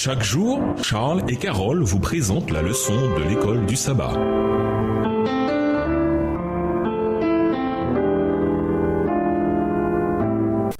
Chaque jour, Charles et Carole vous présentent la leçon de l'école du sabbat.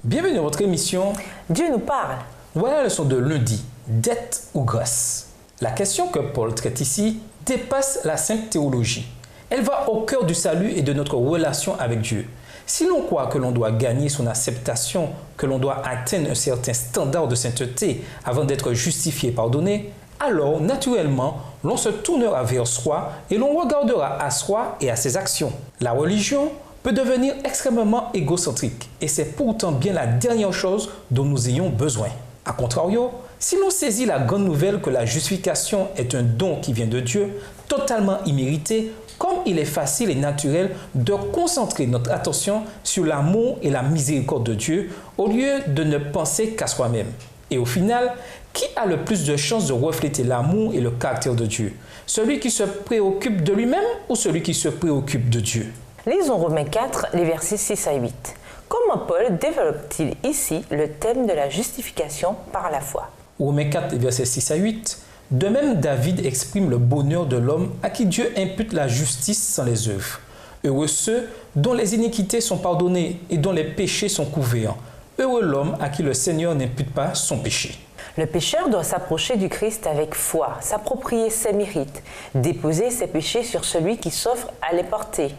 Bienvenue dans votre émission Dieu nous parle. Voilà la leçon de lundi, dette ou grâce. La question que Paul traite ici dépasse la simple théologie. Elle va au cœur du salut et de notre relation avec Dieu. Si l'on croit que l'on doit gagner son acceptation, que l'on doit atteindre un certain standard de sainteté avant d'être justifié et pardonné, alors naturellement, l'on se tournera vers soi et l'on regardera à soi et à ses actions. La religion peut devenir extrêmement égocentrique et c'est pourtant bien la dernière chose dont nous ayons besoin. A contrario, si l'on saisit la grande nouvelle que la justification est un don qui vient de Dieu, totalement immérité, comme il est facile et naturel de concentrer notre attention sur l'amour et la miséricorde de Dieu au lieu de ne penser qu'à soi-même. Et au final, qui a le plus de chances de refléter l'amour et le caractère de Dieu? Celui qui se préoccupe de lui-même ou celui qui se préoccupe de Dieu? Lisons Romains 4, les versets 6 à 8. Comment Paul développe-t-il ici le thème de la justification par la foi? Romains 4, versets 6 à 8. De même, David exprime le bonheur de l'homme à qui Dieu impute la justice sans les œuvres. Heureux ceux dont les iniquités sont pardonnées et dont les péchés sont couverts. Heureux l'homme à qui le Seigneur n'impute pas son péché. Le pécheur doit s'approcher du Christ avec foi, s'approprier ses mérites, déposer ses péchés sur celui qui s'offre à les porter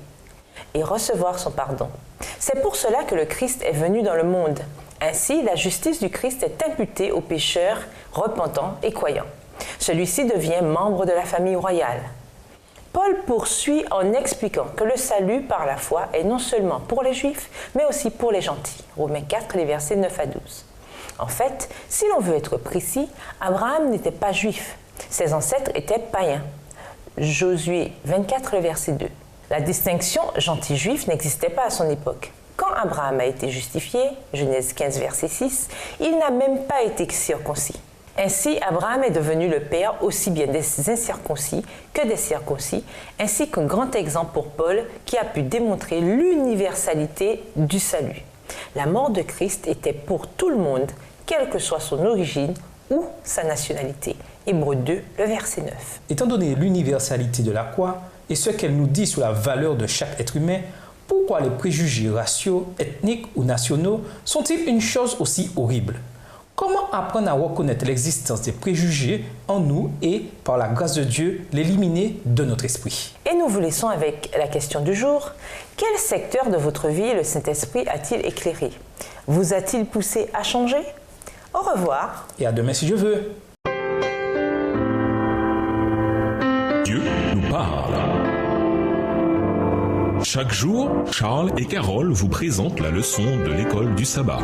et recevoir son pardon. C'est pour cela que le Christ est venu dans le monde. Ainsi, la justice du Christ est imputée aux pécheurs repentants et croyants. Celui-ci devient membre de la famille royale. Paul poursuit en expliquant que le salut par la foi est non seulement pour les Juifs, mais aussi pour les gentils. Romains 4, les versets 9 à 12. En fait, si l'on veut être précis, Abraham n'était pas juif. Ses ancêtres étaient païens. Josué 24, le verset 2. La distinction gentil-juif n'existait pas à son époque. Quand Abraham a été justifié, Genèse 15, verset 6, il n'a même pas été circoncis. Ainsi, Abraham est devenu le père aussi bien des incirconcis que des circoncis, ainsi qu'un grand exemple pour Paul qui a pu démontrer l'universalité du salut. La mort de Christ était pour tout le monde, quelle que soit son origine ou sa nationalité. Hébreux 2, le verset 9. Étant donné l'universalité de la croix et ce qu'elle nous dit sur la valeur de chaque être humain, pourquoi les préjugés raciaux, ethniques ou nationaux sont-ils une chose aussi horrible? Comment apprendre à reconnaître l'existence des préjugés en nous et, par la grâce de Dieu, l'éliminer de notre esprit? Et nous vous laissons avec la question du jour. Quel secteur de votre vie le Saint-Esprit a-t-il éclairé? Vous a-t-il poussé à changer? Au revoir. Et à demain si je veux. Dieu nous parle. Chaque jour, Charles et Carole vous présentent la leçon de l'école du sabbat.